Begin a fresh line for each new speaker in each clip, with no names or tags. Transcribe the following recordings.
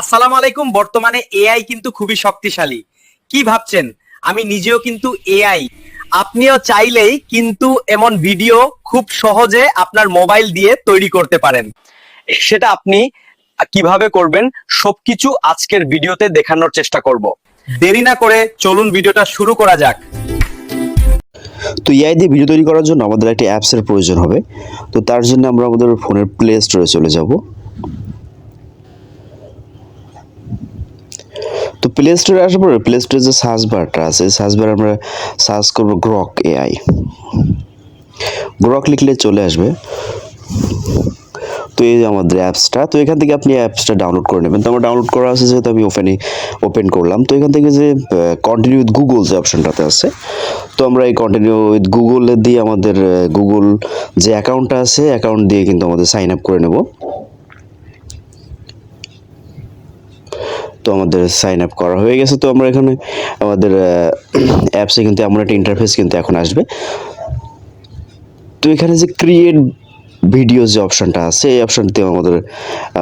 আসসালামু আলাইকুম। বর্তমানে এআই কিন্তু খুবই শক্তিশালী। কি ভাবছেন? আমি নিজেও কিন্তু এআই। আপনিও চাইলেই কিন্তু এমন ভিডিও খুব সহজে আপনার মোবাইল দিয়ে তৈরি করতে পারেন। সেটা আপনি কিভাবে করবেন সবকিছু আজকের ভিডিওতে দেখানোর চেষ্টা করব। দেরি না করে চলুন ভিডিওটা শুরু করা যাক।
তো এআই দিয়ে ভিডিও তৈরি করার জন্য আমাদের একটি অ্যাপসের প্রয়োজন হবে। তো তার জন্য আমরা আমাদের ফোনের প্লে স্টোরে চলে যাব। তো প্লে স্টোরে আসার পরে প্লে স্টোরে যে সার্চ বারটা আছে, সার্চ বারে আমরা সার্চ করব গ্রক এআই। গ্রক লিখলে চলে আসবে। তো এই যে আমাদের অ্যাপসটা, তো এখান থেকে আপনি অ্যাপসটা ডাউনলোড করে নেবেন। তো আমার ডাউনলোড করা আছে যেহেতু আমি ওপেন করলাম। তো এখান থেকে যে কন্টিনিউ উইথ গুগল যে অপশনটাতে আছে, তো আমরা এই কন্টিনিউ উইথ গুগল দিয়ে আমাদের গুগল যে অ্যাকাউন্টটা আছে অ্যাকাউন্ট দিয়ে কিন্তু আমাদের সাইন আপ করে নেব। তো আমাদের সাইন আপ করা হয়ে গেছে। তো আমরা এখানে আমাদের অ্যাপসে কিন্তু এমন একটা ইন্টারফেস কিন্তু এখন আসবে। তো এখানে যে ক্রিয়েট ভিডিও যে অপশনটা আছে এই অপশনতে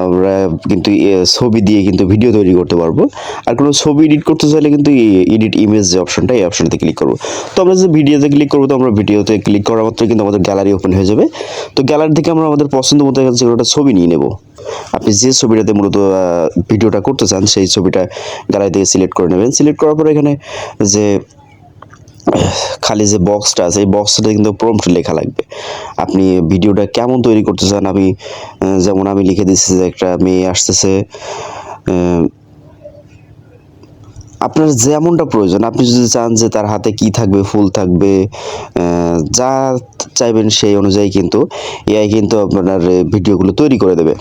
আমরা কিন্তু ছবি দিয়ে কিন্তু ভিডিও তৈরি করতে পারবো। আর কোনো ছবি এডিট করতে চাইলে কিন্তু এডিট ইমেজ যে অপশনটা এই অপশনতে ক্লিক করবো। তো আমরা যে ভিডিওতে ক্লিক করবো, তো আমরা ভিডিওতে ক্লিক করা মাত্র কিন্তু আমাদের গ্যালারি ওপেন হয়ে যাবে। তো গ্যালারি থেকে আমরা আমাদের পছন্দ মতো একটা ছবি নিয়ে নেব। আপনি যে ছবিটাতে মূলত ভিডিওটা করতে চান সেই ছবিটা গ্যালারি থেকে সিলেক্ট করে নেবেন। সিলেক্ট করার পরে এখানে যে খালি যে বক্সটা আছে এই বক্সটা কিন্তু প্রম্পট লেখা লাগবে। আপনি ভিডিওটা কেমন তৈরি করতে চান, যেমন আমি লিখে দিচ্ছি যে একটা মেয়ে আসতেছে। আপনার যেমনটা প্রয়োজন, আপনি যদি চান যে তার হাতে কি থাকবে, ফুল থাকবে, যা চাইবেন সেই অনুযায়ী কিন্তু এআই কিন্তু আপনার ভিডিওগুলো তৈরি করে দেবে।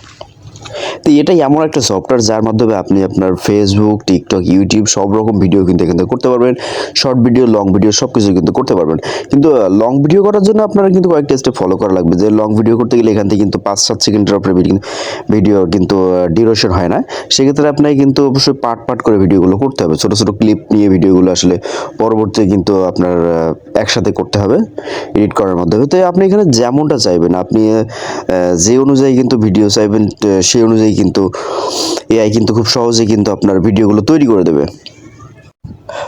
তো এটাই এমন একটা সফটওয়্যার যার মাধ্যমে আপনি আপনার ফেসবুক, টিকটক, ইউটিউব সব রকম ভিডিও কিন্তু এখান থেকে করতে পারবেন। শর্ট ভিডিও, লং ভিডিও সব কিছু কিন্তু করতে পারবেন। কিন্তু লং ভিডিও করার জন্য আপনারা কিন্তু কয়েকটা স্টেপ ফলো করা লাগবে। যে লং ভিডিও করতে গেলে এখান থেকে কিন্তু 5-7 সেকেন্ডের আপনার ভিডিও কিন্তু ডিউরেশন হয় না। সেক্ষেত্রে আপনাকে কিন্তু অবশ্যই পার্ট করে ভিডিওগুলো করতে হবে। ছোটো ছোটো ক্লিপ নিয়ে ভিডিওগুলো আসলে পরবর্তীতে কিন্তু আপনার একসাথে করতে হবে এডিট করার মাধ্যমে। তো আপনি এখানে যেমনটা চাইবেন, আপনি যে অনুযায়ী কিন্তু ভিডিও চাইবেন সেই অনুযায়ী কিন্তু এআই কিন্তু খুব সহজেই কিন্তু আপনার ভিডিওগুলো তৈরি করে দেবে।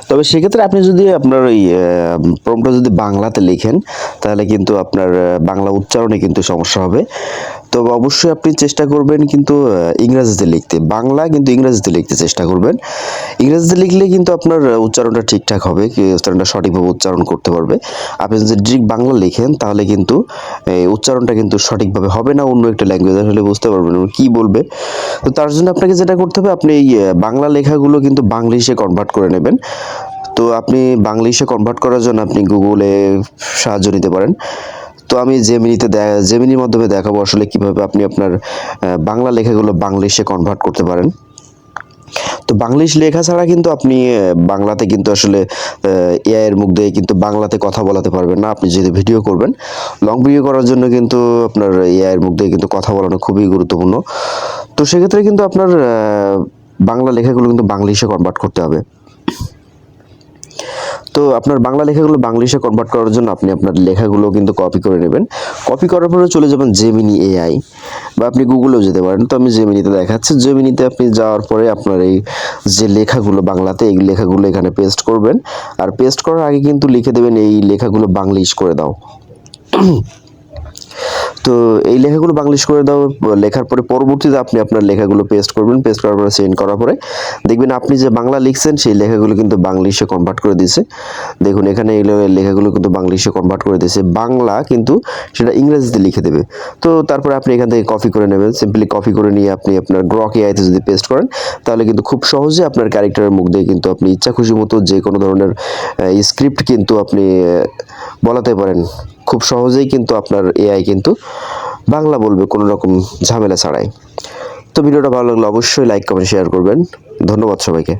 তবে সেক্ষেত্রে আপনি যদি আপনার ওই প্রম্পটটা যদি বাংলাতে লিখেন তাহলে কিন্তু আপনার বাংলা উচ্চারণে কিন্তু সমস্যা হবে। তবে অবশ্যই আপনি চেষ্টা করবেন কিন্তু ইংরেজিতে লিখতে, বাংলা কিন্তু ইংরেজিতে লিখতে চেষ্টা করবেন। ইংরেজিতে লিখলে কিন্তু আপনার উচ্চারণটা ঠিকঠাক হবে, উচ্চারণটা সঠিকভাবে উচ্চারণ করতে পারবে। আপনি যদি ডিরেক্ট বাংলা লিখেন তাহলে কিন্তু উচ্চারণটা কিন্তু সঠিকভাবে হবে না, অন্য একটা ল্যাঙ্গুয়েজ আসলে বুঝতে পারবেন কি বলবে। তো তার জন্য আপনাকে যেটা করতে হবে, আপনি এই বাংলা লেখাগুলো কিন্তু বাংলিশে কনভার্ট করে নেবেন। তো আপনি বাংলিশে কনভার্ট করার জন্য আপনি গুগলে সাহায্য নিতে পারেন। তো আমি জেমিনির মাধ্যমে দেখাবো আসলে কিভাবে আপনি আপনার বাংলা লেখাগুলো বাংলিশে কনভার্ট করতে পারেন। তো বাংলিশ লেখা ছাড়া কিন্তু আপনি বাংলাতে কিন্তু আসলে এআই এর মুখ দিয়ে কিন্তু বাংলাতে কথা বলাতে পারবেন না। আপনি যদি ভিডিও করবেন, লং ভিডিও করার জন্য কিন্তু আপনার এআই এর মুখ দিয়ে কিন্তু কথা বলানো খুবই গুরুত্বপূর্ণ। তো সেক্ষেত্রে কিন্তু আপনার বাংলা লেখাগুলো কিন্তু বাংলিশে কনভার্ট করতে হবে। তো আপনার বাংলা লেখাগুলো বাংলিশে কনভার্ট করার জন্য আপনি আপনার লেখাগুলো কিন্তু কপি করে নেবেন। কপি করার পরে চলে যাবেন জেমিনি এআই, বা আপনি গুগলেও যেতে পারেন। তো আমি জেমিনিতে দেখাচ্ছি। জেমিনিতে আপনি যাওয়ার পরে আপনার এই যে লেখাগুলো বাংলাতে, এই লেখাগুলো এখানে পেস্ট করবেন। আর পেস্ট করার আগে কিন্তু লিখে দেবেন এই লেখাগুলো বাংলিশ করে দাও। তো এই লেখাগুলো বাংলিশ করে দাও লেখার পরে পরবর্তীতে আপনি আপনার লেখাগুলো পেস্ট করবেন। পেস্ট করার পরে সেন্ড করার পরে দেখবেন আপনি যে বাংলা লিখছেন সেই লেখাগুলো কিন্তু বাংলিশে কনভার্ট করে দিয়েছে। দেখুন এখানে এই লেখাগুলো কিন্তু বাংলিশে কনভার্ট করে দিয়েছে, বাংলা কিন্তু সেটা ইংরেজিতে লিখে দেবে। তো তারপরে আপনি এখান থেকে কপি করে নেবেন। সিম্পলি কপি করে নিয়ে আপনি আপনার গ্রক এআইতে যদি পেস্ট করেন তাহলে কিন্তু খুব সহজে আপনার ক্যারেক্টারের মুখ দিয়ে কিন্তু আপনি ইচ্ছা খুশি মতো যে কোনো ধরনের স্ক্রিপ্ট কিন্তু আপনি বলাতে পারেন। খুব সহজেই কিন্তু আপনার এআই কিন্তু বাংলা বলবে কোনো রকম ঝামেলা ছাড়াই। তো ভিডিওটা ভালো লাগলে অবশ্যই লাইক, কমেন্ট, শেয়ার করবেন। ধন্যবাদ সবাইকে।